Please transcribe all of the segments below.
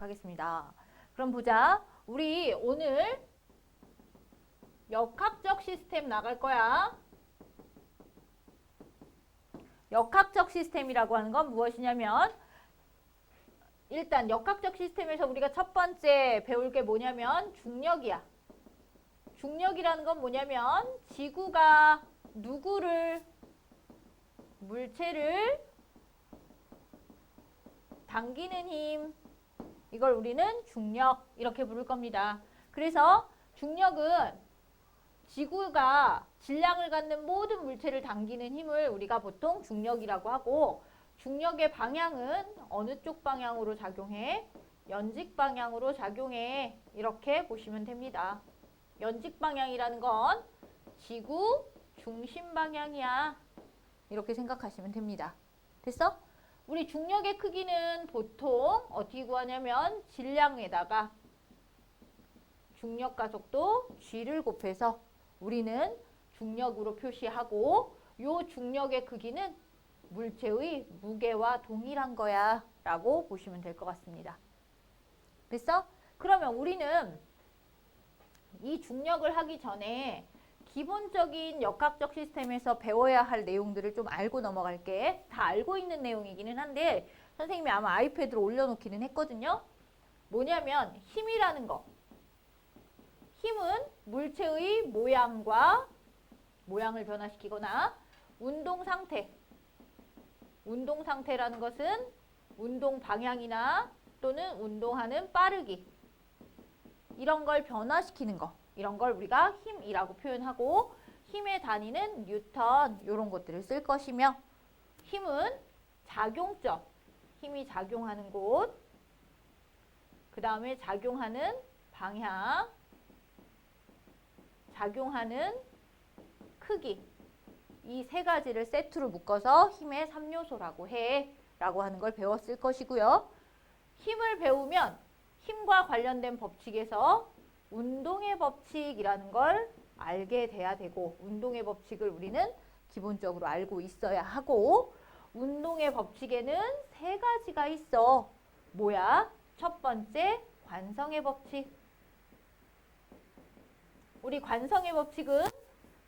하겠습니다. 그럼 보자. 우리 오늘 역학적 시스템 나갈 거야. 역학적 시스템이라고 하는 건 무엇이냐면 일단 역학적 시스템에서 우리가 첫 번째 배울 게 뭐냐면 중력이야. 중력이라는 건 뭐냐면 지구가 누구를 물체를 당기는 힘, 이걸 우리는 중력 이렇게 부를 겁니다. 그래서 중력은 지구가 질량을 갖는 모든 물체를 당기는 힘을 우리가 보통 중력이라고 하고, 중력의 방향은 어느 쪽 방향으로 작용해? 연직 방향으로 작용해. 이렇게 보시면 됩니다. 연직 방향이라는 건 지구 중심 방향이야. 이렇게 생각하시면 됩니다. 됐어? 우리 중력의 크기는 보통 어떻게 구하냐면 질량에다가 중력 가속도 g를 곱해서 우리는 중력으로 표시하고, 요 중력의 크기는 물체의 무게와 동일한 거야 라고 보시면 될 것 같습니다. 됐어? 그러면 우리는 이 중력을 하기 전에 기본적인 역학적 시스템에서 배워야 할 내용들을 좀 알고 넘어갈게. 다 알고 있는 내용이기는 한데 선생님이 아마 아이패드로 올려놓기는 했거든요. 뭐냐면 힘이라는 거. 힘은 물체의 모양과 모양을 변화시키거나 운동 상태. 운동 상태라는 것은 운동 방향이나 또는 운동하는 빠르기. 이런 걸 변화시키는 거. 이런 걸 우리가 힘이라고 표현하고, 힘의 단위는 뉴턴 이런 것들을 쓸 것이며, 힘은 작용점, 힘이 작용하는 곳, 그 다음에 작용하는 방향, 작용하는 크기, 이 세 가지를 세트로 묶어서 힘의 3요소라고 해 라고 하는 걸 배웠을 것이고요. 힘을 배우면 힘과 관련된 법칙에서 운동의 법칙이라는 걸 알게 돼야 되고, 운동의 법칙을 우리는 기본적으로 알고 있어야 하고, 운동의 법칙에는 세 가지가 있어. 뭐야? 첫 번째, 관성의 법칙. 우리 관성의 법칙은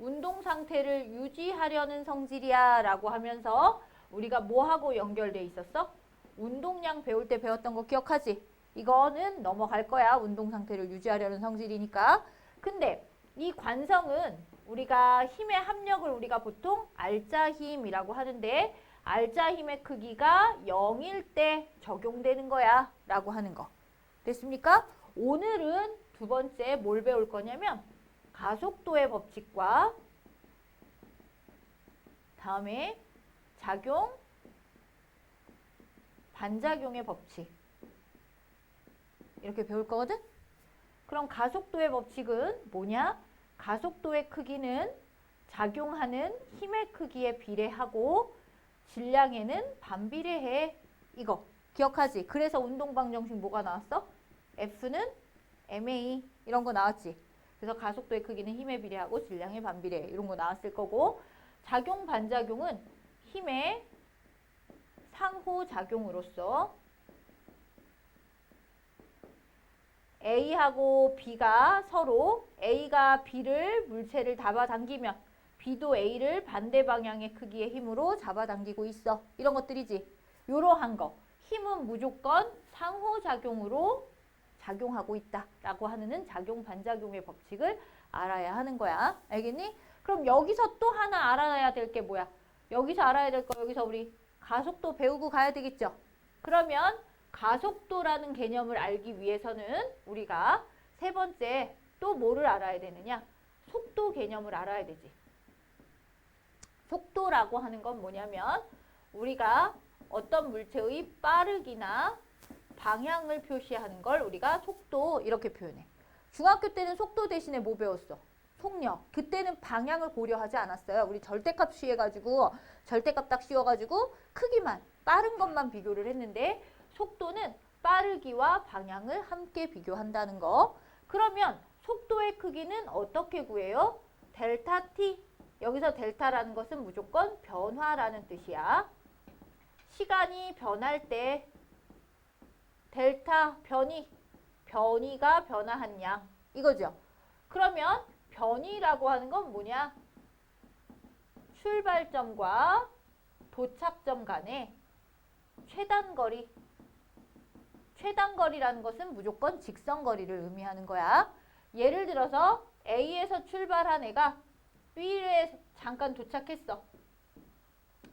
운동 상태를 유지하려는 성질이야 라고 하면서 우리가 뭐하고 연결돼 있었어? 운동량 배울 때 배웠던 거 기억하지? 이거는 넘어갈 거야. 운동 상태를 유지하려는 성질이니까. 근데 이 관성은 우리가 힘의 합력을 우리가 보통 알자힘이라고 하는데, 알자힘의 크기가 0일 때 적용되는 거야 라고 하는 거. 됐습니까? 오늘은 두 번째 뭘 배울 거냐면 가속도의 법칙과 다음에 작용, 반작용의 법칙 이렇게 배울 거거든? 그럼 가속도의 법칙은 뭐냐? 가속도의 크기는 작용하는 힘의 크기에 비례하고 질량에는 반비례해. 이거 기억하지? 그래서 운동방정식 뭐가 나왔어? F는 ma 이런 거 나왔지? 그래서 가속도의 크기는 힘에 비례하고 질량에 반비례 이런 거 나왔을 거고, 작용 반작용은 힘의 상호작용으로서 A하고 B가 서로 A가 B를 물체를 잡아당기면 B도 A를 반대 방향의 크기의 힘으로 잡아당기고 있어. 이런 것들이지. 이러한 거. 힘은 무조건 상호작용으로 작용하고 있다라고 하는 작용 반작용의 법칙을 알아야 하는 거야. 알겠니? 그럼 여기서 또 하나 알아야 될 게 뭐야? 여기서 알아야 될 거, 여기서 우리 가속도 배우고 가야 되겠죠? 그러면 가속도라는 개념을 알기 위해서는 우리가 세 번째 또 뭐를 알아야 되느냐? 속도 개념을 알아야 되지. 속도라고 하는 건 뭐냐면 우리가 어떤 물체의 빠르기나 방향을 표시하는 걸 우리가 속도 이렇게 표현해. 중학교 때는 속도 대신에 뭐 배웠어? 속력. 그때는 방향을 고려하지 않았어요. 우리 절대값 씌워가지고 절대값 딱 씌워가지고 크기만 빠른 것만 비교를 했는데, 속도는 빠르기와 방향을 함께 비교한다는 거. 그러면 속도의 크기는 어떻게 구해요? 델타 t. 여기서 델타라는 것은 무조건 변화라는 뜻이야. 시간이 변할 때 델타 변이가 변화한 양 이거죠. 그러면 변이라고 하는 건 뭐냐? 출발점과 도착점 간의 최단거리라는 것은 무조건 직선거리를 의미하는 거야. 예를 들어서 A에서 출발한 애가 B에 잠깐 도착했어.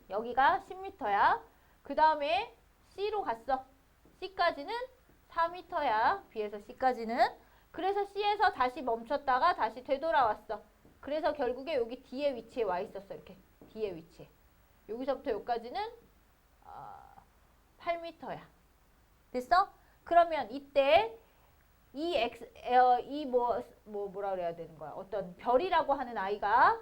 여기가 10m야. 그 다음에 C로 갔어. C까지는 4m야. B에서 C까지는. 그래서 C에서 다시 멈췄다가 다시 되돌아왔어. 그래서 결국에 여기 D의 위치에 와 있었어. 이렇게 D의 위치에. 여기서부터 여기까지는 8m야. 됐어? 그러면 이때 뭐라 그래야 되는 거야? 어떤 별이라고 하는 아이가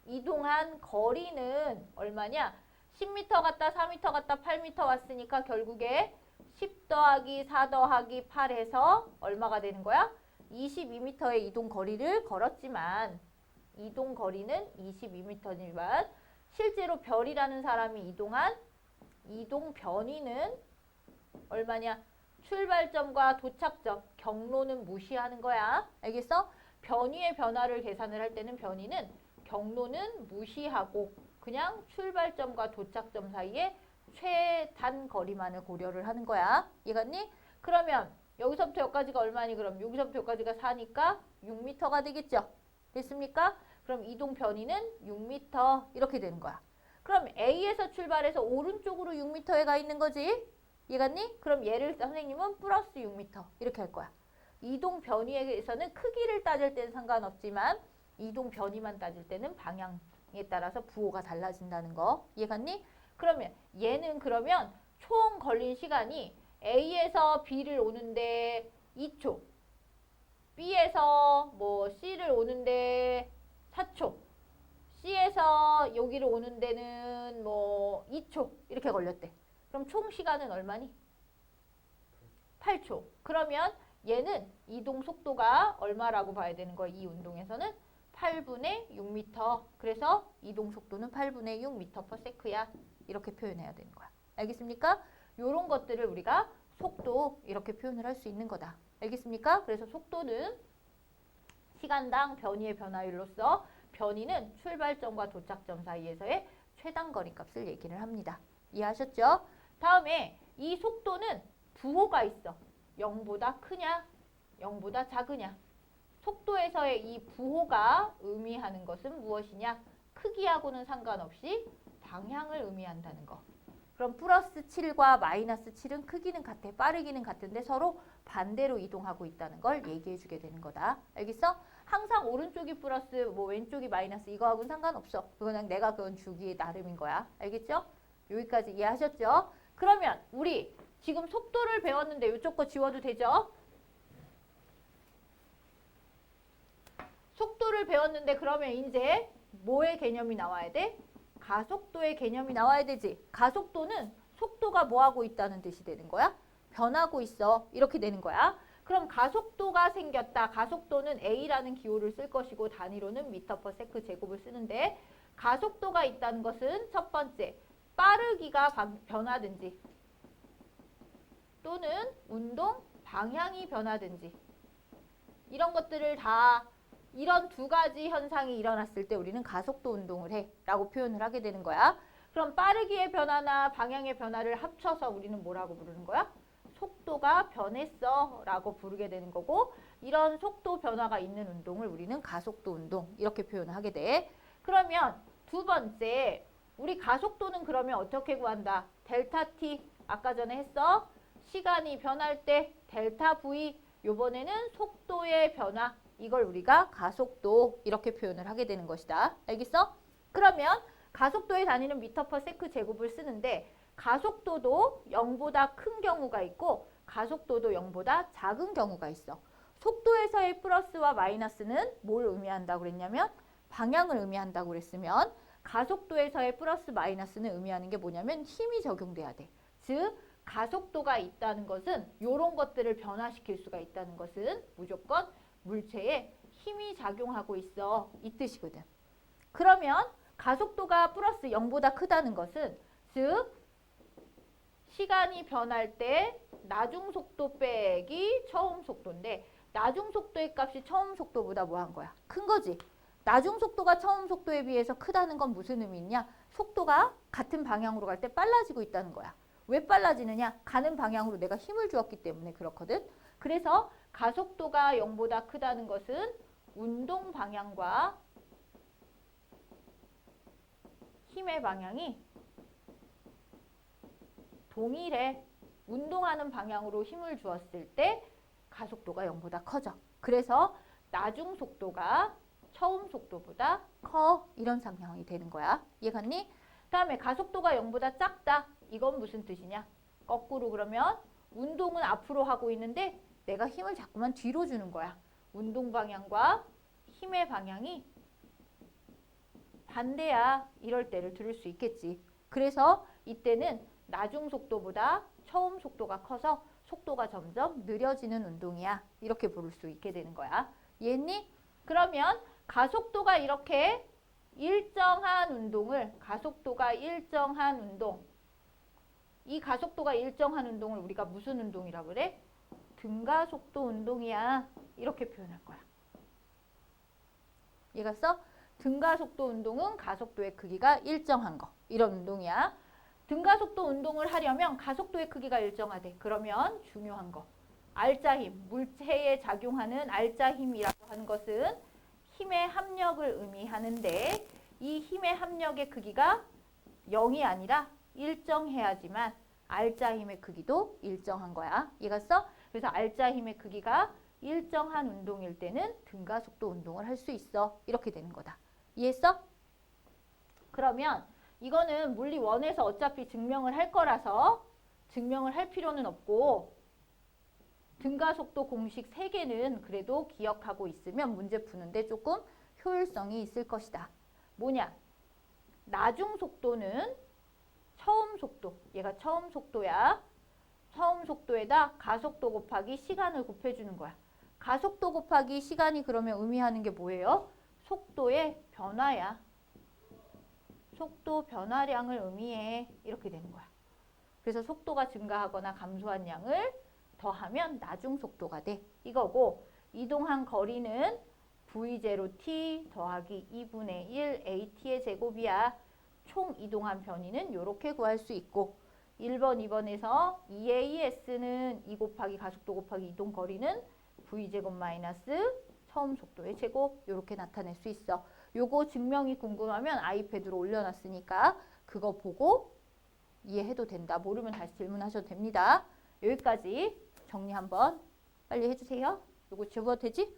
이동한 거리는 얼마냐? 10m 갔다 4m 갔다 8m 왔으니까 결국에 10 더하기 4 더하기 8 해서 얼마가 되는 거야? 22m의 이동 거리를 걸었지만 이동 거리는 22m지만 실제로 별이라는 사람이 이동한 이동 변이는 얼마냐? 출발점과 도착점, 경로는 무시하는 거야. 알겠어? 변이의 변화를 계산을 할 때는 변이는 경로는 무시하고 그냥 출발점과 도착점 사이에 최단 거리만을 고려를 하는 거야. 이해갔니? 그러면 여기서부터 여기까지가 얼마니? 그럼 여기서부터 여기까지가 4니까 6m가 되겠죠? 됐습니까? 그럼 이동 변이는 6m 이렇게 되는 거야. 그럼 A에서 출발해서 오른쪽으로 6m에 가 있는 거지? 이해갔니? 그럼 얘를 선생님은 플러스 6m 이렇게 할 거야. 이동 변이에서는 크기를 따질 때는 상관없지만 이동 변이만 따질 때는 방향에 따라서 부호가 달라진다는 거. 이해갔니? 그러면 얘는 그러면 총 걸린 시간이 A에서 B를 오는데 2초, B에서 뭐 C를 오는데 4초, C에서 여기를 오는 데는 뭐 2초 이렇게 걸렸대. 그럼 총 시간은 얼마니? 8초. 그러면 얘는 이동 속도가 얼마라고 봐야 되는 거야? 이 운동에서는 8분의 6m. 그래서 이동 속도는 8분의 6m/s야. 이렇게 표현해야 되는 거야. 알겠습니까? 요런 것들을 우리가 속도 이렇게 표현을 할 수 있는 거다. 알겠습니까? 그래서 속도는 시간당 변이의 변화율로서 변이는 출발점과 도착점 사이에서의 최단거리 값을 얘기를 합니다. 이해하셨죠? 다음에 이 속도는 부호가 있어. 0보다 크냐? 0보다 작으냐? 속도에서의 이 부호가 의미하는 것은 무엇이냐? 크기하고는 상관없이 방향을 의미한다는 거. 그럼 플러스 7과 마이너스 7은 크기는 같아. 빠르기는 같은데 서로 반대로 이동하고 있다는 걸 얘기해 주게 되는 거다. 알겠어? 항상 오른쪽이 플러스 뭐 왼쪽이 마이너스 이거하고는 상관없어. 그거는 내가 그건 주기에 나름인 거야. 알겠죠? 여기까지 이해하셨죠? 그러면 우리 지금 속도를 배웠는데 이쪽 거 지워도 되죠? 속도를 배웠는데 그러면 이제 뭐의 개념이 나와야 돼? 가속도의 개념이 나와야 되지. 가속도는 속도가 뭐 하고 있다는 뜻이 되는 거야? 변하고 있어. 이렇게 되는 거야. 그럼 가속도가 생겼다. 가속도는 A라는 기호를 쓸 것이고 단위로는 m/s 제곱을 쓰는데 가속도가 있다는 것은 첫 번째, 빠르기가 변하든지 또는 운동 방향이 변하든지 이런 것들을 다 이런 두 가지 현상이 일어났을 때 우리는 가속도 운동을 해 라고 표현을 하게 되는 거야. 그럼 빠르기의 변화나 방향의 변화를 합쳐서 우리는 뭐라고 부르는 거야? 속도가 변했어 라고 부르게 되는 거고 이런 속도 변화가 있는 운동을 우리는 가속도 운동 이렇게 표현을 하게 돼. 그러면 두 번째, 우리 가속도는 그러면 어떻게 구한다? 델타 T 아까 전에 했어. 시간이 변할 때 델타 V 요번에는 속도의 변화 이걸 우리가 가속도 이렇게 표현을 하게 되는 것이다. 알겠어? 그러면 가속도의 단위는 m/s 제곱을 쓰는데 가속도도 0보다 큰 경우가 있고 가속도도 0보다 작은 경우가 있어. 속도에서의 플러스와 마이너스는 뭘 의미한다고 그랬냐면 방향을 의미한다고 그랬으면 가속도에서의 플러스 마이너스는 의미하는 게 뭐냐면 힘이 적용돼야 돼. 즉 가속도가 있다는 것은 이런 것들을 변화시킬 수가 있다는 것은 무조건 물체에 힘이 작용하고 있어 이 뜻이거든. 그러면 가속도가 플러스 0보다 크다는 것은 즉 시간이 변할 때 나중 속도 빼기 처음 속도인데 나중 속도의 값이 처음 속도보다 뭐 한 거야? 큰 거지. 나중 속도가 처음 속도에 비해서 크다는 건 무슨 의미 있냐? 속도가 같은 방향으로 갈 때 빨라지고 있다는 거야. 왜 빨라지느냐? 가는 방향으로 내가 힘을 주었기 때문에 그렇거든. 그래서 가속도가 0보다 크다는 것은 운동 방향과 힘의 방향이 동일해. 운동하는 방향으로 힘을 주었을 때 가속도가 0보다 커져. 그래서 나중 속도가 처음 속도보다 커. 이런 상황이 되는 거야. 이해갔니? 다음에 가속도가 0보다 작다. 이건 무슨 뜻이냐? 거꾸로 그러면 운동은 앞으로 하고 있는데 내가 힘을 자꾸만 뒤로 주는 거야. 운동 방향과 힘의 방향이 반대야. 이럴 때를 들을 수 있겠지. 그래서 이때는 나중 속도보다 처음 속도가 커서 속도가 점점 느려지는 운동이야. 이렇게 부를 수 있게 되는 거야. 이해했니? 그러면 가속도가 이렇게 일정한 운동을 이 가속도가 일정한 운동을 우리가 무슨 운동이라고 그래? 등가속도 운동이야. 이렇게 표현할 거야. 이해갔어? 등가속도 운동은 가속도의 크기가 일정한 거. 이런 운동이야. 등가속도 운동을 하려면 가속도의 크기가 일정하대. 그러면 중요한 거. 알짜힘, 물체에 작용하는 알짜힘이라고 하는 것은 힘의 합력을 의미하는데 이 힘의 합력의 크기가 0이 아니라 일정해야지만 알짜힘의 크기도 일정한 거야. 이해갔어? 그래서 알짜힘의 크기가 일정한 운동일 때는 등가속도 운동을 할 수 있어. 이렇게 되는 거다. 이해했어? 그러면 이거는 물리 1에서 어차피 증명을 할 거라서 증명을 할 필요는 없고 등가속도 공식 3개는 그래도 기억하고 있으면 문제 푸는데 조금 효율성이 있을 것이다. 뭐냐? 나중 속도는 처음 속도. 얘가 처음 속도야. 처음 속도에다 가속도 곱하기 시간을 곱해주는 거야. 가속도 곱하기 시간이 그러면 의미하는 게 뭐예요? 속도의 변화야. 속도 변화량을 의미해. 이렇게 되는 거야. 그래서 속도가 증가하거나 감소한 양을 더하면 나중 속도가 돼. 이거고 이동한 거리는 v0t 더하기 2분의 1 at의 제곱이야. 총 이동한 변이는 이렇게 구할 수 있고 1번, 2번에서 2as는 2 곱하기 가속도 곱하기 이동 거리는 v제곱 마이너스 처음 속도의 제곱 이렇게 나타낼 수 있어. 요거 증명이 궁금하면 아이패드로 올려놨으니까 그거 보고 이해해도 된다. 모르면 다시 질문하셔도 됩니다. 여기까지 정리 한번 빨리 해주세요. 요거 지워도 되지?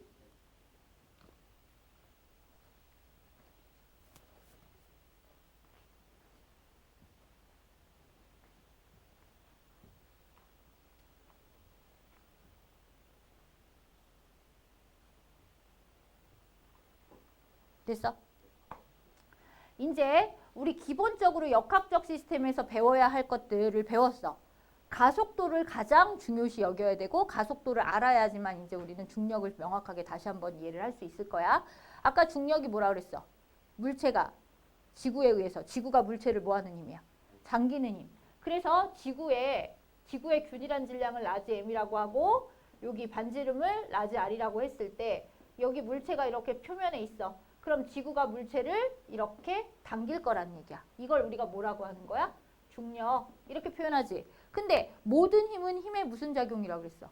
됐어? 이제 우리 기본적으로 역학적 시스템에서 배워야 할 것들을 배웠어. 가속도를 가장 중요시 여겨야 되고 가속도를 알아야지만 이제 우리는 중력을 명확하게 다시 한번 이해를 할 수 있을 거야. 아까 중력이 뭐라 그랬어? 물체가 지구에 의해서, 지구가 물체를 뭐 하는 힘이야? 당기는 힘. 그래서 지구의 균일한 질량을 라지 m이라고 하고 여기 반지름을 라지 r이라고 했을 때 여기 물체가 이렇게 표면에 있어. 그럼 지구가 물체를 이렇게 당길 거라는 얘기야. 이걸 우리가 뭐라고 하는 거야? 중력. 이렇게 표현하지. 근데 모든 힘은 힘의 무슨 작용이라고 그랬어?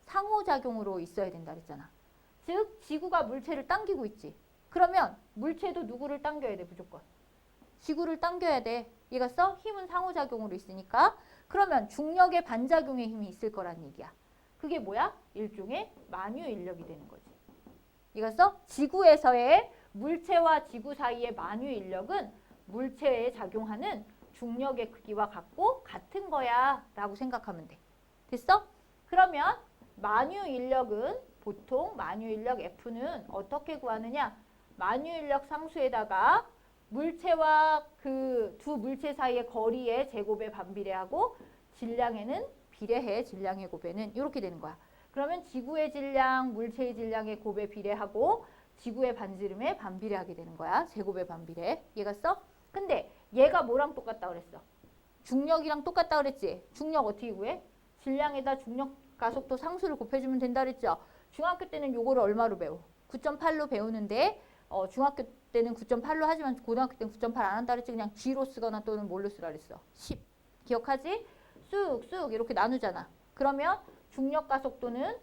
상호작용으로 있어야 된다 그랬잖아. 즉 지구가 물체를 당기고 있지. 그러면 물체도 누구를 당겨야 돼 무조건? 지구를 당겨야 돼. 이해갔어? 힘은 상호작용으로 있으니까. 그러면 중력의 반작용의 힘이 있을 거란 얘기야. 그게 뭐야? 일종의 만유인력이 되는 거지. 이해갔어? 지구에서의 물체와 지구 사이의 만유인력은 물체에 작용하는 중력의 크기와 같은 거야 라고 생각하면 돼. 됐어? 그러면 만유인력은 보통 만유인력 F는 어떻게 구하느냐? 만유인력 상수에다가 물체와 그 두 물체 사이의 거리의 제곱에 반비례하고 질량에는 비례해. 질량의 곱에는 이렇게 되는 거야. 그러면 지구의 질량, 물체의 질량의 곱에 비례하고 지구의 반지름에 반비례하게 되는 거야. 제곱에 반비례. 이해갔어? 근데 얘가 뭐랑 똑같다 그랬어? 중력이랑 똑같다 그랬지? 중력 어떻게 구해? 질량에다 중력 가속도 상수를 곱해주면 된다 그랬죠? 중학교 때는 요거를 얼마로 배워? 9.8로 배우는데 중학교 때는 9.8로 하지만 고등학교 때는 9.8 안 한다 그랬지? 그냥 G로 쓰거나 또는 뭘로 쓰라 그랬어? 10. 기억하지? 쑥쑥 이렇게 나누잖아. 그러면 중력 가속도는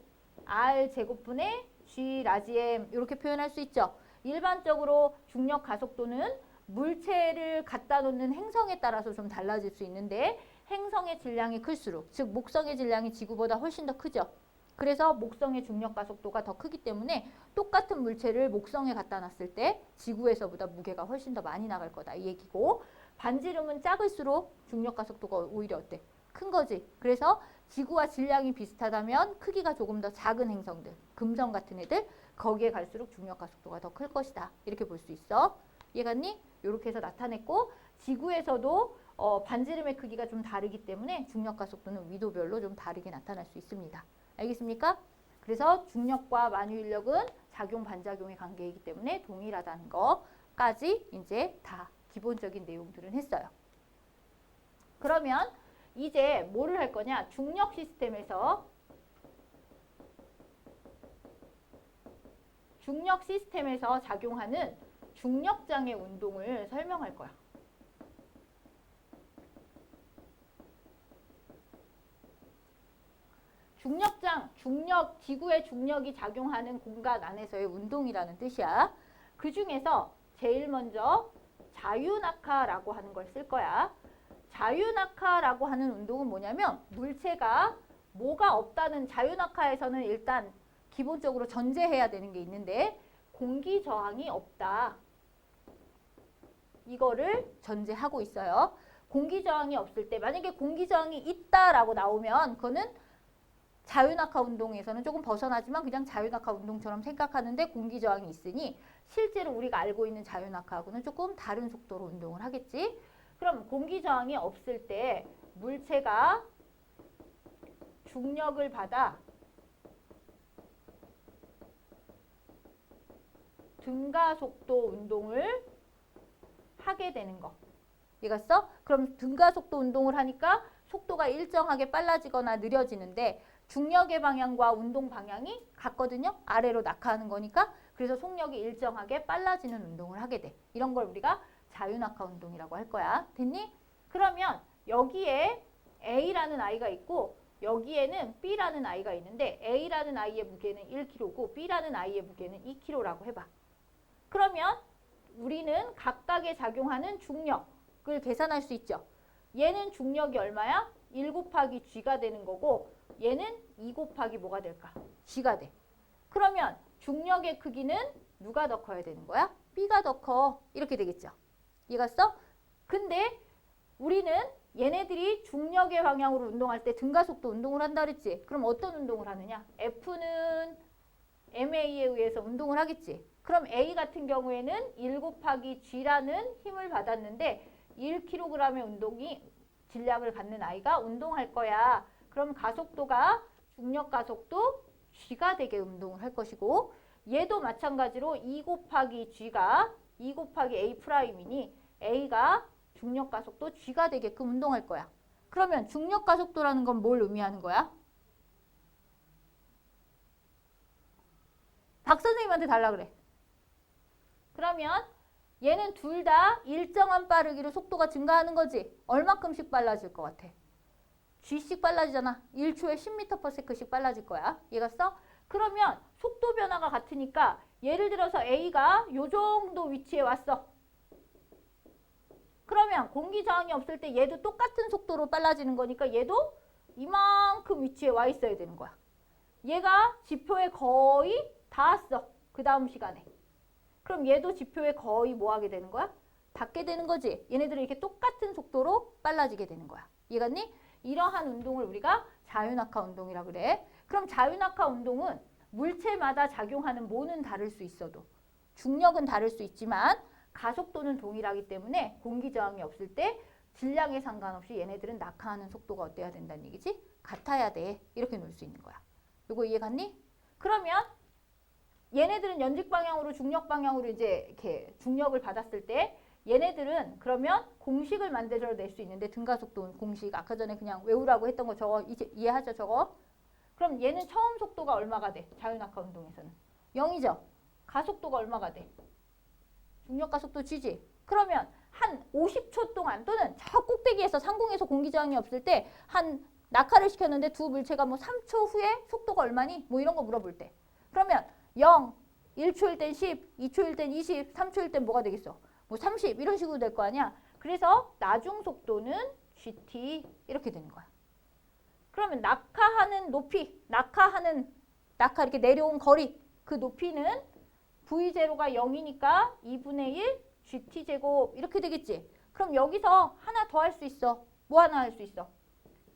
R 제곱분의 G 라지 M 이렇게 표현할 수 있죠. 일반적으로 중력 가속도는 물체를 갖다 놓는 행성에 따라서 좀 달라질 수 있는데 행성의 질량이 클수록, 즉 목성의 질량이 지구보다 훨씬 더 크죠. 그래서 목성의 중력 가속도가 더 크기 때문에 똑같은 물체를 목성에 갖다 놨을 때 지구에서보다 무게가 훨씬 더 많이 나갈 거다 이 얘기고, 반지름은 작을수록 중력 가속도가 오히려 어때? 큰 거지. 그래서 지구와 질량이 비슷하다면 크기가 조금 더 작은 행성들, 금성 같은 애들, 거기에 갈수록 중력 가속도가 더 클 것이다. 이렇게 볼 수 있어. 이해갔니? 이렇게 해서 나타냈고, 지구에서도 반지름의 크기가 좀 다르기 때문에 중력 가속도는 위도별로 좀 다르게 나타날 수 있습니다. 알겠습니까? 그래서 중력과 만유인력은 작용 반작용의 관계이기 때문에 동일하다는 거까지 이제 다 기본적인 내용들은 했어요. 그러면 이제 뭐를 할 거냐? 중력 시스템에서 작용하는 중력장의 운동을 설명할 거야. 중력장, 지구의 중력이 작용하는 공간 안에서의 운동이라는 뜻이야. 그 중에서 제일 먼저 자유낙하라고 하는 걸 쓸 거야. 자유낙하라고 하는 운동은 뭐냐면 물체가 뭐가 없다는, 자유낙하에서는 일단 기본적으로 전제해야 되는 게 있는데 공기 저항이 없다. 이거를 전제하고 있어요. 공기 저항이 없을 때, 만약에 공기 저항이 있다라고 나오면 그거는 자유낙하 운동에서는 조금 벗어나지만 그냥 자유낙하 운동처럼 생각하는데 공기 저항이 있으니 실제로 우리가 알고 있는 자유낙하하고는 조금 다른 속도로 운동을 하겠지. 그럼 공기 저항이 없을 때 물체가 중력을 받아 등가속도 운동을 하게 되는 거. 이해갔어? 그럼 등가속도 운동을 하니까 속도가 일정하게 빨라지거나 느려지는데 중력의 방향과 운동 방향이 같거든요. 아래로 낙하하는 거니까. 그래서 속력이 일정하게 빨라지는 운동을 하게 돼. 이런 걸 우리가 자유낙하 운동이라고 할 거야. 됐니? 그러면 여기에 A라는 아이가 있고 여기에는 B라는 아이가 있는데 A라는 아이의 무게는 1kg고 B라는 아이의 무게는 2kg라고 해봐. 그러면 우리는 각각에 작용하는 중력을 계산할 수 있죠. 얘는 중력이 얼마야? 1 곱하기 G가 되는 거고 얘는 2 곱하기 뭐가 될까? G가 돼. 그러면 중력의 크기는 누가 더 커야 되는 거야? B가 더 커. 이렇게 되겠죠. 이해갔어? 근데 우리는 얘네들이 중력의 방향으로 운동할 때 등가속도 운동을 한다 그랬지? 그럼 어떤 운동을 하느냐? F는 MA에 의해서 운동을 하겠지. 그럼 A 같은 경우에는 1 곱하기 G라는 힘을 받았는데 1kg의 운동이 질량을 갖는 아이가 운동할 거야. 그럼 가속도가 중력 가속도 G가 되게 운동을 할 것이고 얘도 마찬가지로 2 곱하기 G가 2 곱하기 A 프라임이니 A가 중력 가속도 G가 되게끔 운동할 거야. 그러면 중력 가속도라는 건 뭘 의미하는 거야? 박 선생님한테 달라 그래. 그러면 얘는 둘 다 일정한 빠르기로 속도가 증가하는 거지. 얼마큼씩 빨라질 것 같아? G씩 빨라지잖아. 1초에 10m/s씩 빨라질 거야. 이해갔어? 그러면 속도 변화가 같으니까 예를 들어서 A가 요 정도 위치에 왔어. 그러면 공기 저항이 없을 때 얘도 똑같은 속도로 빨라지는 거니까 얘도 이만큼 위치에 와 있어야 되는 거야. 얘가 지표에 거의 다 왔어. 그 다음 시간에. 그럼 얘도 지표에 거의 뭐 하게 되는 거야? 닿게 되는 거지. 얘네들은 이렇게 똑같은 속도로 빨라지게 되는 거야. 이해갔니? 이러한 운동을 우리가 자유낙하 운동이라 그래. 그럼 자유낙하 운동은 물체마다 작용하는 뭐는 다를 수 있어도 중력은 다를 수 있지만 가속도는 동일하기 때문에 공기 저항이 없을 때 질량에 상관없이 얘네들은 낙하하는 속도가 어때야 된다는 얘기지? 같아야 돼. 이렇게 놓을 수 있는 거야. 이거 이해갔니? 그러면 얘네들은 연직 방향으로 중력 방향으로 이제 이렇게 중력을 받았을 때 얘네들은 그러면 공식을 만들어낼 수 있는데 등가속도 공식 아까 전에 그냥 외우라고 했던 거 저거 이제 이해하죠 저거? 그럼 얘는 처음 속도가 얼마가 돼? 자유낙하 운동에서는 0이죠. 가속도가 얼마가 돼? 중력가속도 g지. 그러면 한 50초 동안 또는 저 꼭대기에서 상공에서 공기 저항이 없을 때 한 낙하를 시켰는데 두 물체가 뭐 3초 후에 속도가 얼마니? 뭐 이런 거 물어볼 때. 그러면 0, 1초일 땐 10, 2초일 땐 20, 3초일 땐 뭐가 되겠어? 뭐 30 이런 식으로 될 거 아니야. 그래서 나중 속도는 gt 이렇게 되는 거야. 그러면 낙하하는 높이, 낙하 이렇게 내려온 거리 그 높이는 v0가 0이니까 2분의 1 gt제곱 이렇게 되겠지. 그럼 여기서 하나 더 할 수 있어. 뭐 하나 할 수 있어?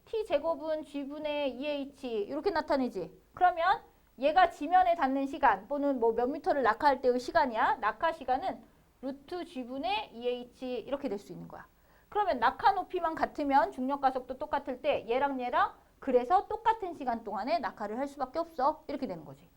t제곱은 g분의 2h 이렇게 나타내지. 그러면 얘가 지면에 닿는 시간 또는 뭐 몇 미터를 낙하할 때의 시간이야. 낙하 시간은 루트 g분의 2h 이렇게 될 수 있는 거야. 그러면 낙하 높이만 같으면 중력 가속도 똑같을 때 얘랑 그래서 똑같은 시간 동안에 낙하를 할 수밖에 없어. 이렇게 되는 거지.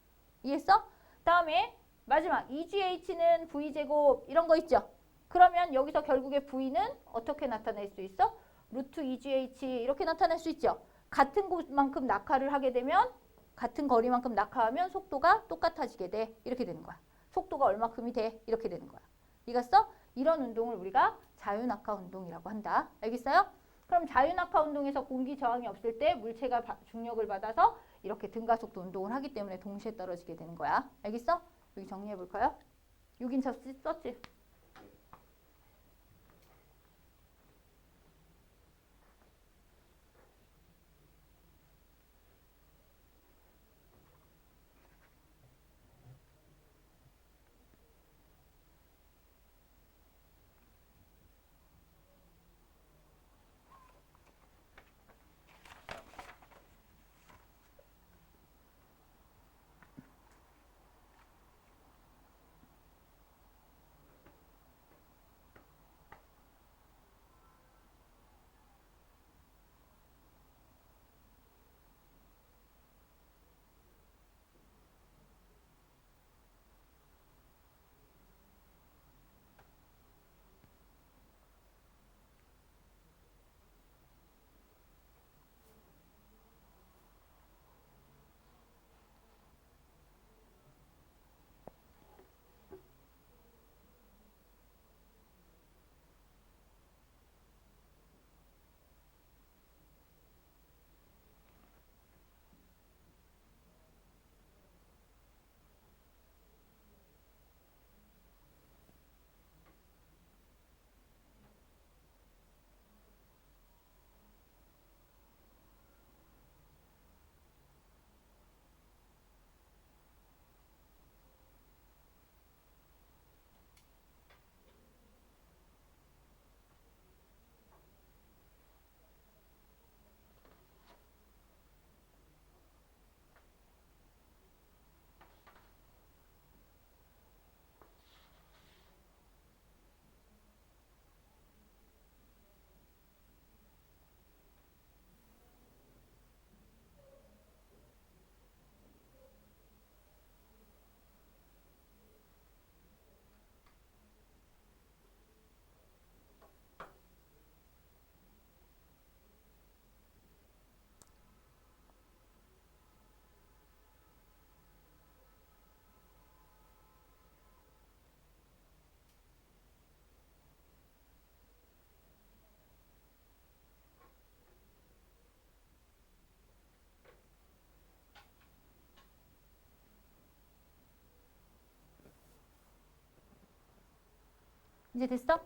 이해했어? 다음에 마지막 2GH는 V제곱 이런 거 있죠? 그러면 여기서 결국에 V는 어떻게 나타낼 수 있어? 루트 2GH 이렇게 나타낼 수 있죠? 같은 곳만큼 낙하를 하게 되면 같은 거리만큼 낙하하면 속도가 똑같아지게 돼. 이렇게 되는 거야. 속도가 얼마큼이 돼? 이렇게 되는 거야. 이해갔어? 이런 운동을 우리가 자유낙하 운동이라고 한다. 알겠어요? 그럼 자유낙하 운동에서 공기 저항이 없을 때 물체가 중력을 받아서 이렇게 등가속도 운동을 하기 때문에 동시에 떨어지게 되는 거야. 알겠어? 여기 정리해 볼까요? 6인차 썼지? 이제 됐어?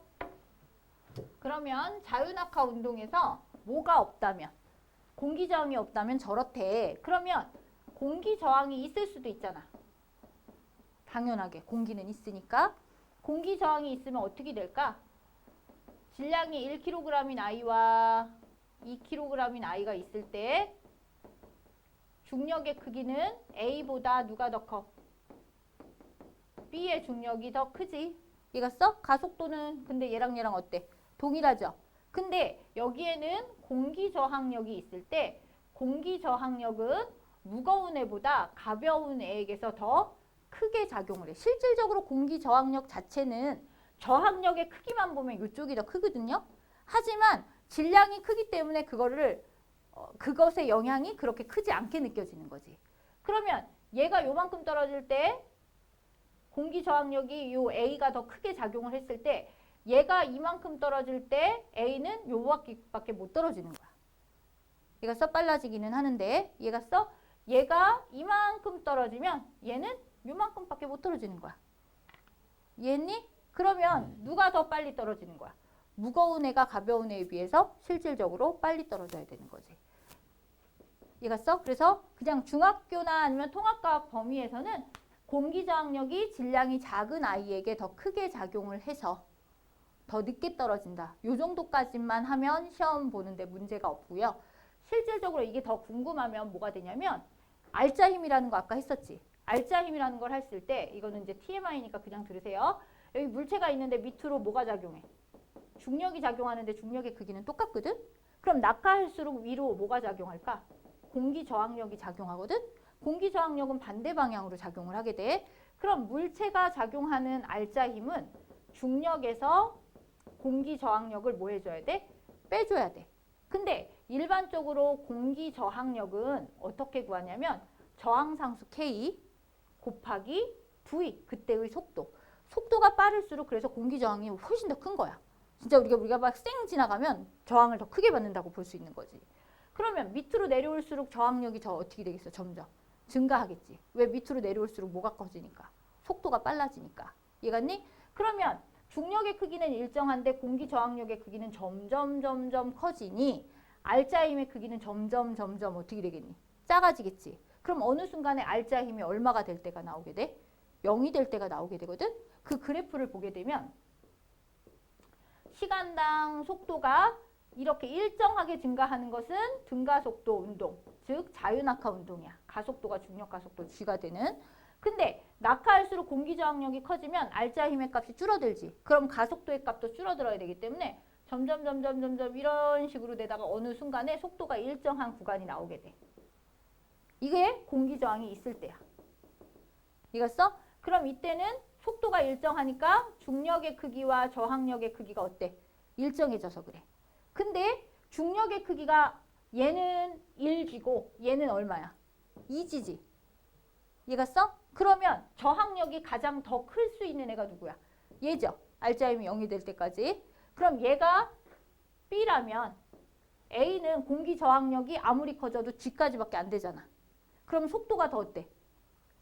그러면 자유낙하 운동에서 뭐가 없다면? 공기 저항이 없다면 저렇대. 그러면 공기 저항이 있을 수도 있잖아. 당연하게 공기는 있으니까. 공기 저항이 있으면 어떻게 될까? 질량이 1kg인 아이와 2kg인 아이가 있을 때 중력의 크기는 A보다 누가 더 커? B의 중력이 더 크지. 이해갔어? 가속도는 근데 얘랑 어때? 동일하죠? 근데 여기에는 공기 저항력이 있을 때 공기 저항력은 무거운 애보다 가벼운 애에게서 더 크게 작용을 해. 실질적으로 공기 저항력 자체는 저항력의 크기만 보면 이쪽이 더 크거든요. 하지만 질량이 크기 때문에 그것의 영향이 그렇게 크지 않게 느껴지는 거지. 그러면 얘가 요만큼 떨어질 때 공기 저항력이 요 A가 더 크게 작용을 했을 때 얘가 이만큼 떨어질 때 A는 요밖에 못 떨어지는 거야. 얘가 써 빨라지기는 하는데 얘가 이만큼 떨어지면 얘는 요만큼밖에 못 떨어지는 거야. 이해했니? 그러면 누가 더 빨리 떨어지는 거야? 무거운 애가 가벼운 애에 비해서 실질적으로 빨리 떨어져야 되는 거지. 이해갔어? 그래서 그냥 중학교나 아니면 통합과학 범위에서는 공기저항력이 질량이 작은 아이에게 더 크게 작용을 해서 더 늦게 떨어진다. 요 정도까지만 하면 시험 보는데 문제가 없고요. 실질적으로 이게 더 궁금하면 뭐가 되냐면 알짜 힘이라는 거 아까 했었지. 알짜 힘이라는 걸 했을 때 이거는 이제 TMI니까 그냥 들으세요. 여기 물체가 있는데 밑으로 뭐가 작용해? 중력이 작용하는데 중력의 크기는 똑같거든? 그럼 낙하할수록 위로 뭐가 작용할까? 공기 저항력이 작용하거든? 공기 저항력은 반대 방향으로 작용을 하게 돼. 그럼 물체가 작용하는 알짜 힘은 중력에서 공기 저항력을 뭐 해줘야 돼? 빼줘야 돼. 근데 일반적으로 공기 저항력은 어떻게 구하냐면 저항상수 K 곱하기 V, 그때의 속도. 속도가 빠를수록 그래서 공기 저항이 훨씬 더 큰 거야. 진짜 우리가 막 쌩 지나가면 저항을 더 크게 받는다고 볼 수 있는 거지. 그러면 밑으로 내려올수록 저항력이 더 어떻게 되겠어? 점점 증가하겠지. 왜? 밑으로 내려올수록 뭐가 커지니까? 속도가 빨라지니까. 이해갔니? 그러면 중력의 크기는 일정한데 공기 저항력의 크기는 점점 커지니 알짜 힘의 크기는 점점 어떻게 되겠니? 작아지겠지. 그럼 어느 순간에 알짜 힘이 얼마가 될 때가 나오게 돼? 0이 될 때가 나오게 되거든? 그 그래프를 보게 되면 시간당 속도가 이렇게 일정하게 증가하는 것은 등가속도 운동, 즉 자유낙하 운동이야. 가속도가 중력 가속도 G가 되는. 근데 낙하할수록 공기저항력이 커지면 알짜 힘의 값이 줄어들지. 그럼 가속도의 값도 줄어들어야 되기 때문에 점점 이런 식으로 되다가 어느 순간에 속도가 일정한 구간이 나오게 돼. 이게 공기저항이 있을 때야. 이겼어? 그럼 이때는 속도가 일정하니까 중력의 크기와 저항력의 크기가 어때? 일정해져서 그래. 근데 중력의 크기가 얘는 1G고 얘는 얼마야? 2G지. 이해갔어? 그러면 저항력이 가장 더 클 수 있는 애가 누구야? 얘죠. 알짜 힘이 0이 될 때까지. 그럼 얘가 B라면 A는 공기 저항력이 아무리 커져도 G까지밖에 안 되잖아. 그럼 속도가 더 어때?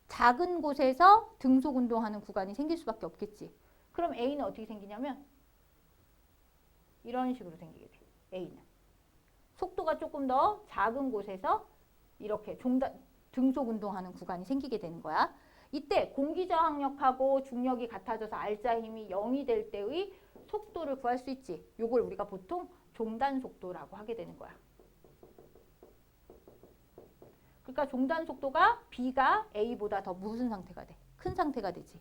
작은 곳에서 등속 운동하는 구간이 생길 수밖에 없겠지. 그럼 A는 어떻게 생기냐면 이런 식으로 생기게 돼. A는. 속도가 조금 더 작은 곳에서 이렇게 등속 운동하는 구간이 생기게 되는 거야. 이때 공기 저항력하고 중력이 같아져서 알짜 힘이 0이 될 때의 속도를 구할 수 있지. 요걸 우리가 보통 종단 속도라고 하게 되는 거야. 그러니까 종단 속도가 B가 A보다 더 무슨 상태가 돼? 큰 상태가 되지.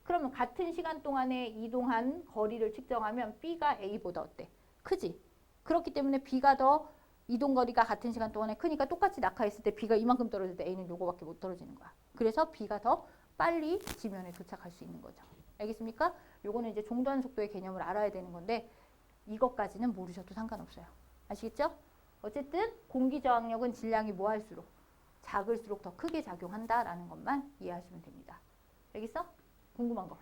그러면 같은 시간 동안에 이동한 거리를 측정하면 B가 A보다 어때? 크지. 그렇기 때문에 B가 더 이동거리가 같은 시간 동안에 크니까 똑같이 낙하했을 때 B가 이만큼 떨어질 때 A는 요거밖에 못 떨어지는 거야. 그래서 B가 더 빨리 지면에 도착할 수 있는 거죠. 알겠습니까? 요거는 이제 종단 속도의 개념을 알아야 되는 건데 이것까지는 모르셔도 상관없어요. 아시겠죠? 어쨌든 공기 저항력은 질량이 뭐 할수록 작을수록 더 크게 작용한다라는 것만 이해하시면 됩니다. 알겠어? 궁금한 거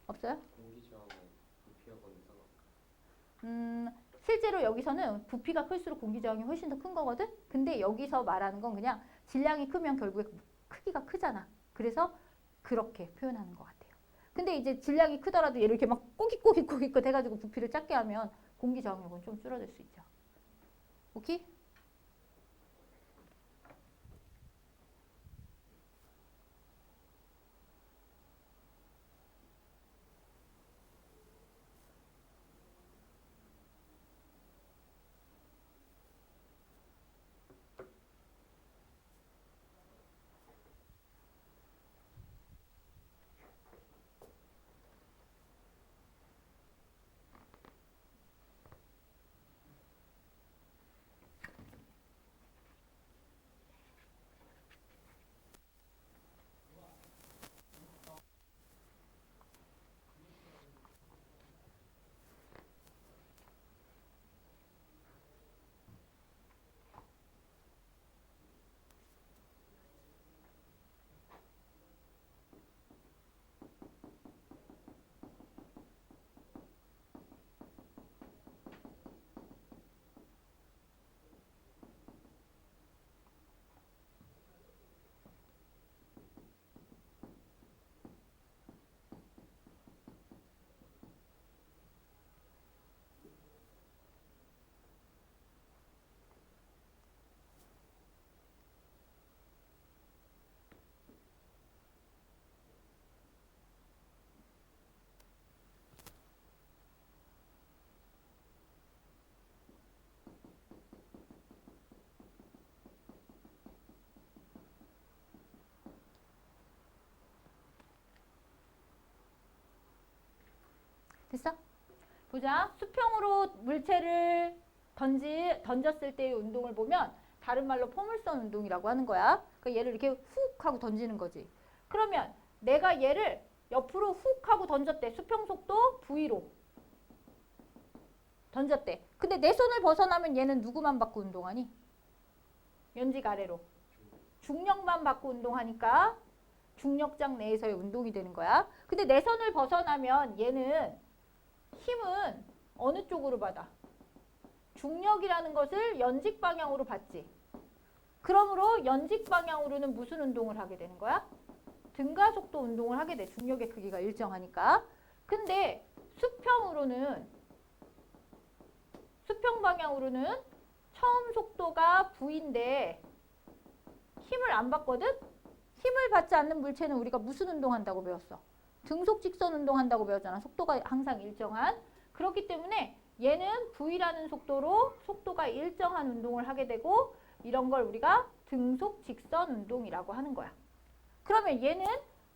없어요? 공기 저항은 부피하고는 상관없어요. 실제로 여기서는 부피가 클수록 공기 저항이 훨씬 더 큰 거거든? 근데 여기서 말하는 건 그냥 질량이 크면 결국에 크기가 크잖아. 그래서 그렇게 표현하는 것 같아요. 근데 이제 질량이 크더라도 얘를 이렇게 막 꼬깃 해가지고 부피를 작게 하면 공기 저항력은 좀 줄어들 수 있죠. 오케이? 됐어? 보자. 수평으로 물체를 던졌을 때의 운동을 보면 다른 말로 포물선 운동이라고 하는 거야. 그러니까 얘를 이렇게 훅 하고 던지는 거지. 그러면 내가 얘를 옆으로 훅 하고 던졌대. 수평 속도 V로 던졌대. 근데 내 손을 벗어나면 얘는 누구만 받고 운동하니? 연직 아래로. 중력만 받고 운동하니까 중력장 내에서의 운동이 되는 거야. 근데 내 손을 벗어나면 얘는 힘은 어느 쪽으로 받아? 중력이라는 것을 연직 방향으로 받지. 그러므로 연직 방향으로는 무슨 운동을 하게 되는 거야? 등가 속도 운동을 하게 돼. 중력의 크기가 일정하니까. 근데 수평 방향으로는 처음 속도가 V인데 힘을 안 받거든? 힘을 받지 않는 물체는 우리가 무슨 운동한다고 배웠어? 등속 직선 운동한다고 배웠잖아. 속도가 항상 일정한. 그렇기 때문에 얘는 V라는 속도로 속도가 일정한 운동을 하게 되고 이런 걸 우리가 등속 직선 운동이라고 하는 거야. 그러면 얘는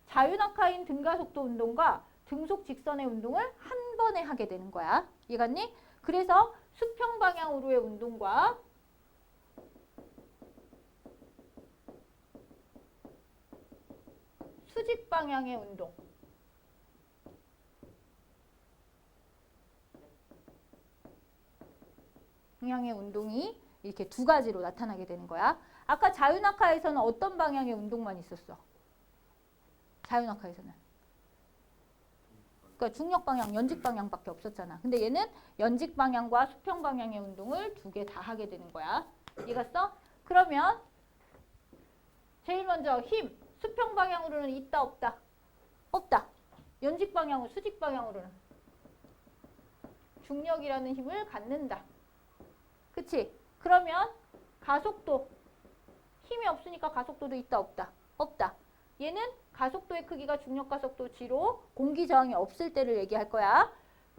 자유낙하인 등가속도 운동과 등속 직선의 운동을 한 번에 하게 되는 거야. 이해갔니? 그래서 수평 방향으로의 운동과 수직 방향의 운동. 방향의 운동이 이렇게 두 가지로 나타나게 되는 거야. 아까 자유낙하에서는 어떤 방향의 운동만 있었어? 자유낙하에서는. 그러니까 중력 방향, 연직 방향밖에 없었잖아. 근데 얘는 연직 방향과 수평 방향의 운동을 두 개 다 하게 되는 거야. 이해갔어? 그러면 제일 먼저 힘. 수평 방향으로는 있다 없다? 없다. 연직 방향으로, 수직 방향으로는 중력이라는 힘을 갖는다. 그치? 그러면 가속도. 힘이 없으니까 가속도도 있다 없다? 없다. 얘는 가속도의 크기가 중력 가속도 G로 공기 저항이 없을 때를 얘기할 거야.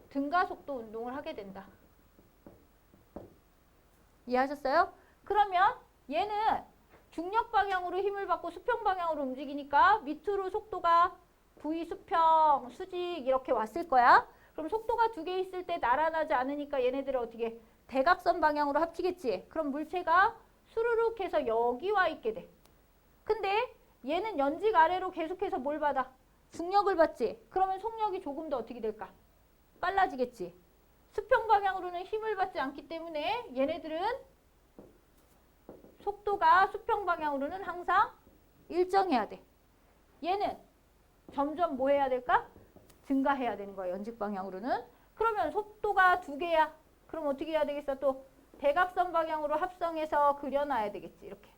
등가속도 운동을 하게 된다. 이해하셨어요? 그러면 얘는 중력 방향으로 힘을 받고 수평 방향으로 움직이니까 밑으로 속도가 V 수평, 수직 이렇게 왔을 거야. 그럼 속도가 두 개 있을 때 나란하지 않으니까 얘네들을 어떻게 대각선 방향으로 합치겠지. 그럼 물체가 수르륵 해서 여기 와 있게 돼. 근데 얘는 연직 아래로 계속해서 뭘 받아? 중력을 받지. 그러면 속력이 조금 더 어떻게 될까? 빨라지겠지. 수평 방향으로는 힘을 받지 않기 때문에 얘네들은 속도가 수평 방향으로는 항상 일정해야 돼. 얘는 점점 뭐 해야 될까? 증가해야 되는 거야. 연직 방향으로는. 그러면 속도가 두 개야. 그럼 어떻게 해야 되겠어? 또 대각선 방향으로 합성해서 그려놔야 되겠지. 이렇게.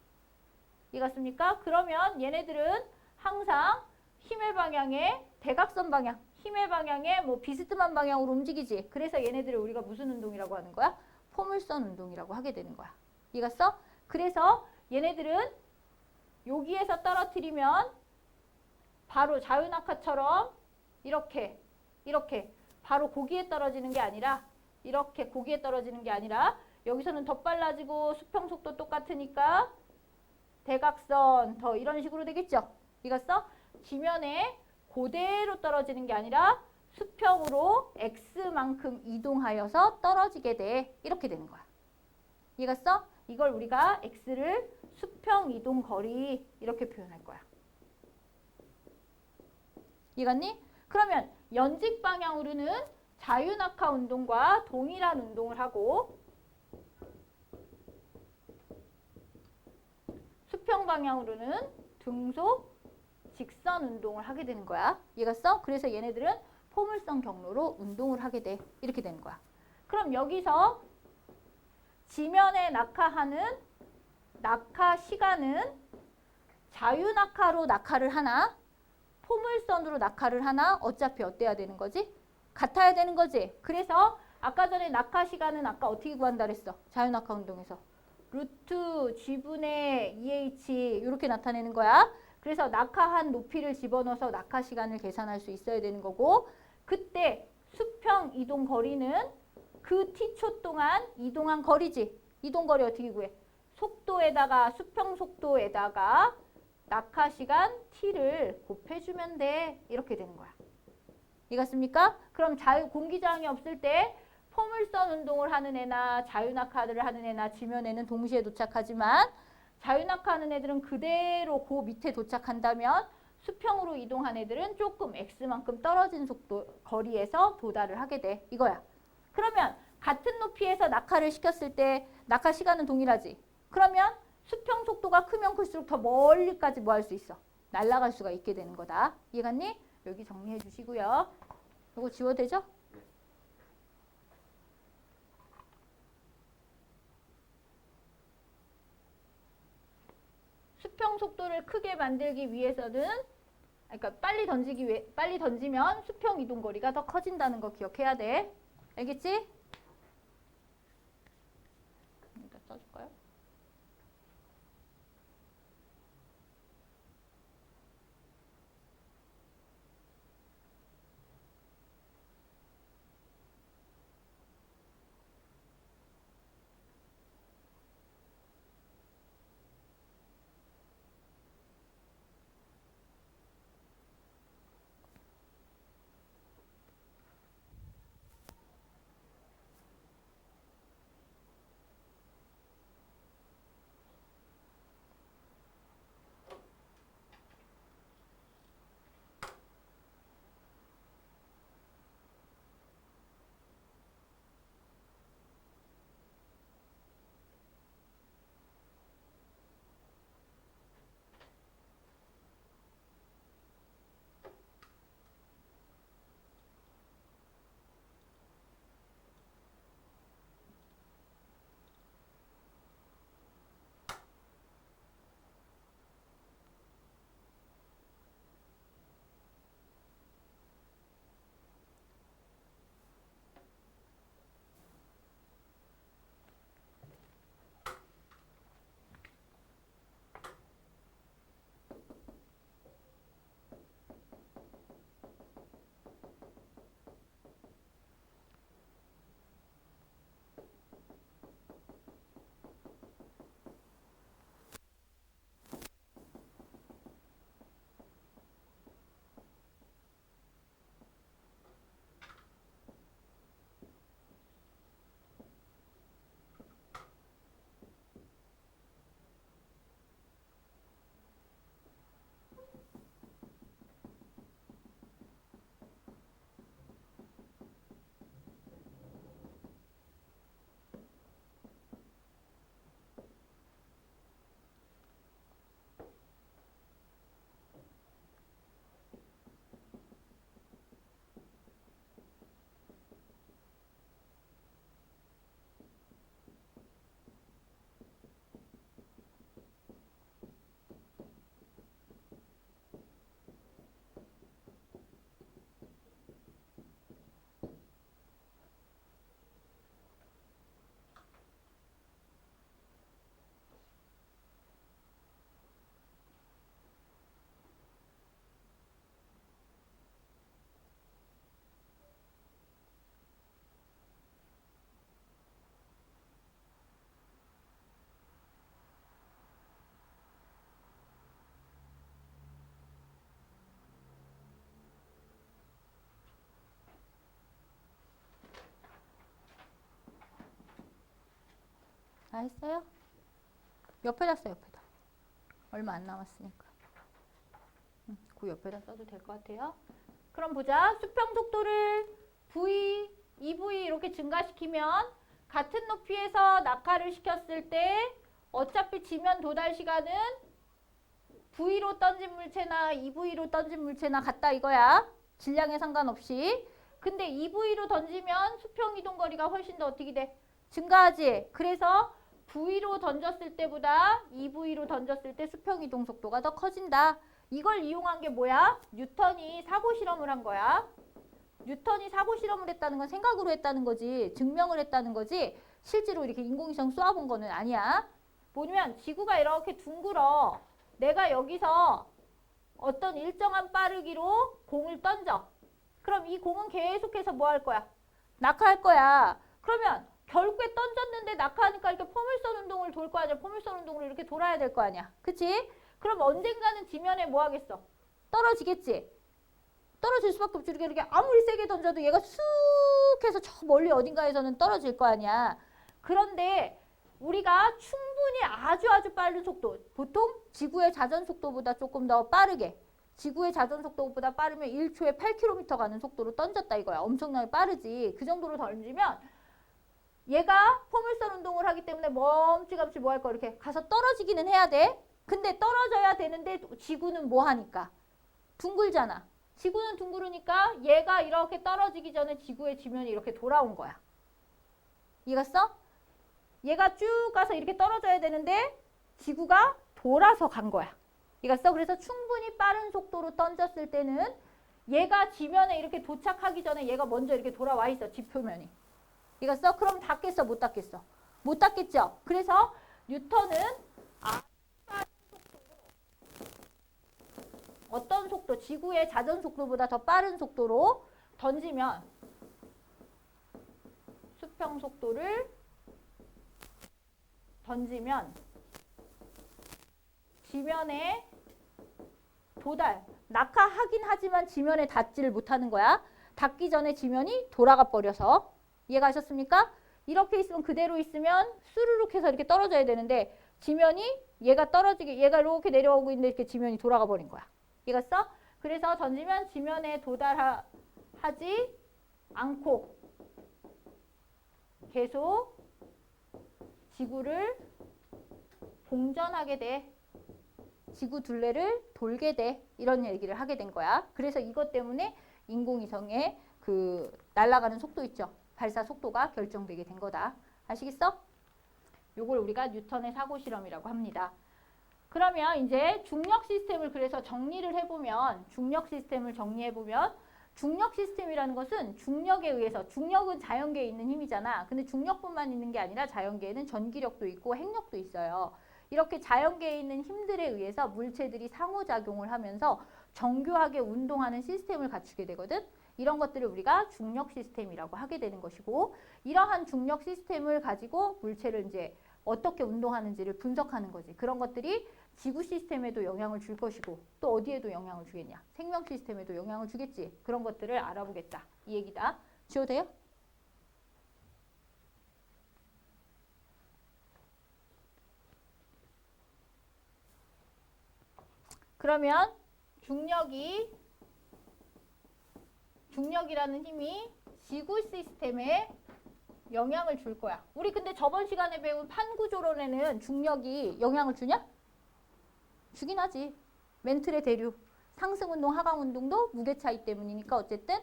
이해갔습니까? 그러면 얘네들은 항상 힘의 방향에 대각선 방향, 힘의 방향에 뭐 비스듬한 방향으로 움직이지. 그래서 얘네들을 우리가 무슨 운동이라고 하는 거야? 포물선 운동이라고 하게 되는 거야. 이해갔어? 그래서 얘네들은 여기에서 떨어뜨리면 바로 자유낙하처럼 이렇게 바로 고기에 떨어지는 게 아니라 이렇게 고기에 떨어지는 게 아니라 여기서는 더 빨라지고 수평 속도 똑같으니까 대각선 더 이런 식으로 되겠죠. 이해갔어? 지면에 그대로 떨어지는 게 아니라 수평으로 x만큼 이동하여서 떨어지게 돼. 이렇게 되는 거야. 이해갔어? 이걸 우리가 x를 수평 이동 거리 이렇게 표현할 거야. 이해갔니? 그러면 연직 방향으로는 자유낙하 운동과 동일한 운동을 하고 수평 방향으로는 등속 직선 운동을 하게 되는 거야. 이해갔어? 그래서 얘네들은 포물선 경로로 운동을 하게 돼. 이렇게 되는 거야. 그럼 여기서 지면에 낙하하는 낙하 시간은 자유낙하로 낙하를 하나 포물선으로 낙하를 하나 어차피 어때야 되는 거지? 같아야 되는 거지. 그래서 아까 전에 낙하 시간은 아까 어떻게 구한다 그랬어? 자유낙하 운동에서. 루트 G분의 EH 이렇게 나타내는 거야. 그래서 낙하한 높이를 집어넣어서 낙하 시간을 계산할 수 있어야 되는 거고 그때 수평 이동 거리는 그 t초 동안 이동한 거리지. 이동 거리 어떻게 구해? 속도에다가 수평 속도에다가 낙하 시간 t를 곱해주면 돼. 이렇게 되는 거야. 이해갔습니까? 그럼 공기 저항이 없을 때 포물선 운동을 하는 애나 자유낙하를 하는 애나 지면에는 동시에 도착하지만 자유낙하하는 애들은 그대로 그 밑에 도착한다면 수평으로 이동한 애들은 조금 x만큼 떨어진 속도 거리에서 도달을 하게 돼. 이거야. 그러면 같은 높이에서 낙하를 시켰을 때 낙하 시간은 동일하지. 그러면 수평 속도가 크면 클수록 더 멀리까지 뭐 할 수 있어? 날아갈 수가 있게 되는 거다. 이해갔니? 여기 정리해 주시고요. 이거 지워도 되죠? 수평 속도를 크게 만들기 위해서는 그러니까 빨리 던지면 수평 이동 거리가 더 커진다는 거 기억해야 돼. 알겠지? 여기다 써줄까요? 다 했어요? 옆에다 써, 옆에다. 얼마 안 남았으니까. 그 옆에다 써도 될 것 같아요. 그럼 보자. 수평 속도를 V, 2V 이렇게 증가시키면 같은 높이에서 낙하를 시켰을 때 어차피 지면 도달 시간은 V로 던진 물체나 2V로 던진 물체나 같다 이거야. 질량에 상관없이. 근데 2V로 던지면 수평 이동 거리가 훨씬 더 어떻게 돼? 증가하지. 그래서 V로 던졌을 때보다 2V로 던졌을 때 수평 이동 속도가 더 커진다. 이걸 이용한 게 뭐야? 뉴턴이 사고 실험을 한 거야. 뉴턴이 사고 실험을 했다는 건 생각으로 했다는 거지. 증명을 했다는 거지. 실제로 이렇게 인공위성 쏘아본 거는 아니야. 뭐냐면 지구가 이렇게 둥글어. 내가 여기서 어떤 일정한 빠르기로 공을 던져. 그럼 이 공은 계속해서 뭐 할 거야? 낙하할 거야. 그러면 결국에 던졌는데 낙하하니까 이렇게 포물선 운동을 돌 거 아니야. 포물선 운동으로 이렇게 돌아야 될 거 아니야. 그치? 그럼 언젠가는 지면에 뭐 하겠어? 떨어지겠지? 떨어질 수밖에 없지. 이렇게 아무리 세게 던져도 얘가 쑥 해서 저 멀리 어딘가에서는 떨어질 거 아니야. 그런데 우리가 충분히 아주 빠른 속도, 보통 지구의 자전 속도보다 조금 더 빠르게, 지구의 자전 속도보다 빠르면 1초에 8km 가는 속도로 던졌다 이거야. 엄청나게 빠르지. 그 정도로 던지면 얘가 포물선 운동을 하기 때문에 멈찌감치 뭐 할 거야. 이렇게 가서 떨어지기는 해야 돼. 근데 떨어져야 되는데 지구는 뭐 하니까? 둥글잖아. 지구는 둥그르니까 얘가 이렇게 떨어지기 전에 지구의 지면이 이렇게 돌아온 거야. 이해갔어? 얘가 쭉 가서 이렇게 떨어져야 되는데 지구가 돌아서 간 거야. 이해갔어? 그래서 충분히 빠른 속도로 던졌을 때는 얘가 지면에 이렇게 도착하기 전에 얘가 먼저 이렇게 돌아와 있어. 지표면이. 이해갔어? 그럼 닿겠어? 못 닿겠어? 못 닿겠죠? 그래서 뉴턴은 어떤 속도, 지구의 자전 속도보다 더 빠른 속도로 던지면 수평 속도를 던지면 지면에 낙하하긴 하지만 지면에 닿지를 못하는 거야. 닿기 전에 지면이 돌아가 버려서. 이해가셨습니까? 이렇게 있으면 그대로 있으면 수르륵 해서 이렇게 떨어져야 되는데 지면이 얘가 이렇게 내려오고 있는데 이렇게 지면이 돌아가 버린 거야. 이해갔어? 그래서 던지면 지면에 도달하지 않고 계속 지구를 공전하게 돼. 지구 둘레를 돌게 돼. 이런 얘기를 하게 된 거야. 그래서 이것 때문에 인공위성의 그 날아가는 속도 있죠. 발사 속도가 결정되게 된 거다. 아시겠어? 요걸 우리가 뉴턴의 사고 실험이라고 합니다. 그러면 이제 중력 시스템을 그래서 정리를 해보면 중력 시스템을 정리해보면 중력 시스템이라는 것은 중력에 의해서 중력은 자연계에 있는 힘이잖아. 근데 중력뿐만 있는 게 아니라 자연계에는 전기력도 있고 핵력도 있어요. 이렇게 자연계에 있는 힘들에 의해서 물체들이 상호작용을 하면서 정교하게 운동하는 시스템을 갖추게 되거든. 이런 것들을 우리가 중력 시스템이라고 하게 되는 것이고 이러한 중력 시스템을 가지고 물체를 이제 어떻게 운동하는지를 분석하는 거지. 그런 것들이 지구 시스템에도 영향을 줄 것이고 또 어디에도 영향을 주겠냐. 생명 시스템에도 영향을 주겠지. 그런 것들을 알아보겠다. 이 얘기다. 지워도 돼요? 그러면 중력이라는 힘이 지구 시스템에 영향을 줄 거야. 우리 근데 저번 시간에 배운 판구조론에는 중력이 영향을 주냐? 주긴 하지. 멘틀의 대류, 상승운동, 하강운동도 무게 차이 때문이니까 어쨌든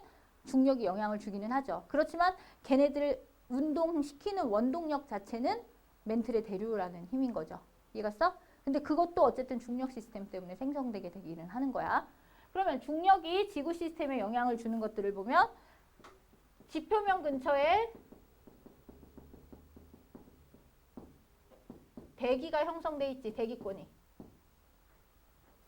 중력이 영향을 주기는 하죠. 그렇지만 걔네들을 운동시키는 원동력 자체는 멘틀의 대류라는 힘인 거죠. 이해갔어? 근데 그것도 어쨌든 중력 시스템 때문에 생성되게 되기는 하는 거야. 그러면 중력이 지구 시스템에 영향을 주는 것들을 보면 지표면 근처에 대기가 형성돼 있지. 대기권이.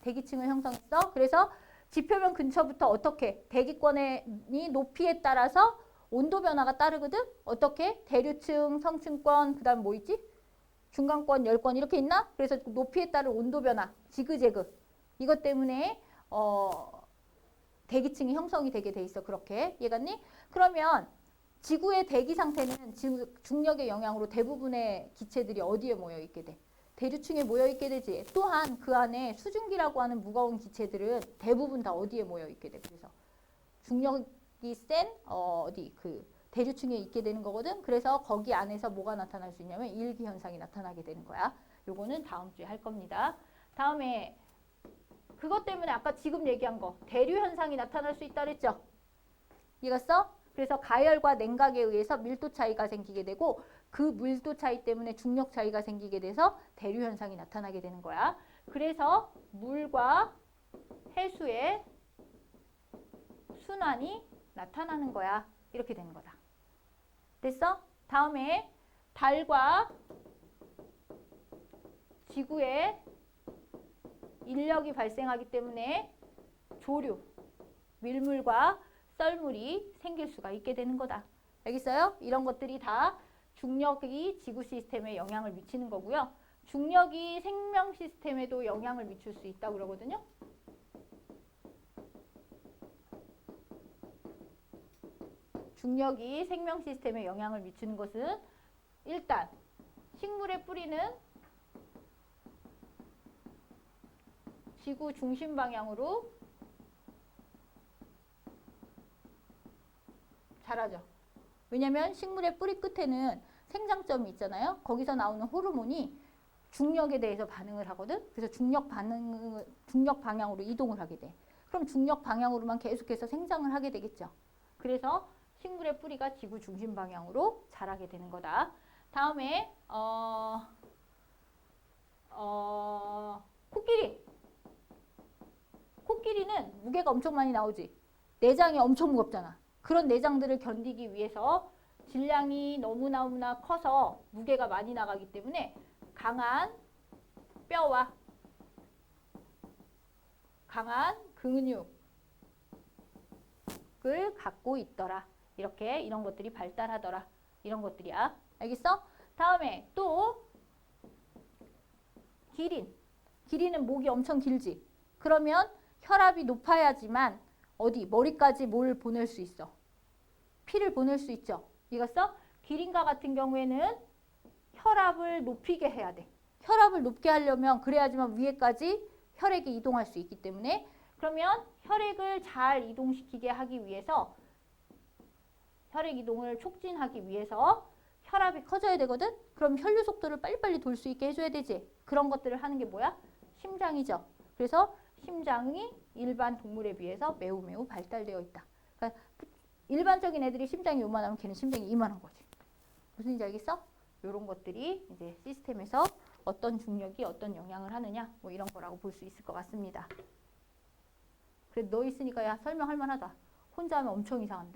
대기층을 형성했어. 그래서 지표면 근처부터 어떻게 대기권의 높이에 따라서 온도 변화가 따르거든. 어떻게? 대류층, 성층권, 그 다음 뭐 있지? 중간권, 열권 이렇게 있나? 그래서 높이에 따른 온도 변화, 지그재그. 이것 때문에 대기층이 형성이 되게 돼 있어. 그렇게. 이해갔니? 그러면 지구의 대기 상태는 중력의 영향으로 대부분의 기체들이 어디에 모여 있게 돼? 대류층에 모여 있게 되지. 또한 그 안에 수증기라고 하는 무거운 기체들은 대부분 다 어디에 모여 있게 돼. 그래서 중력이 센 대류층에 있게 되는 거거든. 그래서 거기 안에서 뭐가 나타날 수 있냐면 일기 현상이 나타나게 되는 거야. 요거는 다음 주에 할 겁니다. 다음에 그것 때문에 아까 지금 얘기한 거 대류 현상이 나타날 수 있다 그랬죠? 이해갔어? 그래서 가열과 냉각에 의해서 밀도 차이가 생기게 되고 그 밀도 차이 때문에 중력 차이가 생기게 돼서 대류 현상이 나타나게 되는 거야. 그래서 물과 해수의 순환이 나타나는 거야. 이렇게 되는 거다. 됐어? 다음에 달과 지구에 인력이 발생하기 때문에 조류, 밀물과 썰물이 생길 수가 있게 되는 거다. 알겠어요? 이런 것들이 다 중력이 지구 시스템에 영향을 미치는 거고요. 중력이 생명 시스템에도 영향을 미칠 수 있다고 그러거든요. 중력이 생명 시스템에 영향을 미치는 것은 일단 식물의 뿌리는 지구 중심 방향으로 자라죠. 왜냐면 식물의 뿌리 끝에는 생장점이 있잖아요. 거기서 나오는 호르몬이 중력에 대해서 반응을 하거든. 그래서 중력 방향으로 이동을 하게 돼. 그럼 중력 방향으로만 계속해서 생장을 하게 되겠죠. 그래서 식물의 뿌리가 지구 중심 방향으로 자라게 되는 거다. 다음에 코끼리. 코끼리는 무게가 엄청 많이 나오지. 내장이 엄청 무겁잖아. 그런 내장들을 견디기 위해서 질량이 너무나 커서 무게가 많이 나가기 때문에 강한 뼈와 강한 근육을 갖고 있더라. 이렇게 이런 것들이 발달하더라. 이런 것들이야. 알겠어? 다음에 또 기린. 기린은 목이 엄청 길지. 그러면 혈압이 높아야지만 어디 머리까지 뭘 보낼 수 있어? 피를 보낼 수 있죠. 이겼어? 기린과 같은 경우에는 혈압을 높이게 해야 돼. 혈압을 높게 하려면 그래야지만 위에까지 혈액이 이동할 수 있기 때문에 그러면 혈액을 잘 이동시키게 하기 위해서 혈액 이동을 촉진하기 위해서 혈압이 커져야 되거든? 그럼 혈류 속도를 빨리빨리 돌 수 있게 해줘야 되지. 그런 것들을 하는 게 뭐야? 심장이죠. 그래서 심장이 일반 동물에 비해서 매우 발달되어 있다. 그러니까 일반적인 애들이 심장이 요만하면 걔는 심장이 이만한 거지. 무슨 얘기인지 알겠어? 이런 것들이 이제 시스템에서 어떤 중력이 어떤 영향을 하느냐 뭐 이런 거라고 볼 수 있을 것 같습니다. 그래 너 있으니까 야 설명할 만하다. 혼자 하면 엄청 이상한데.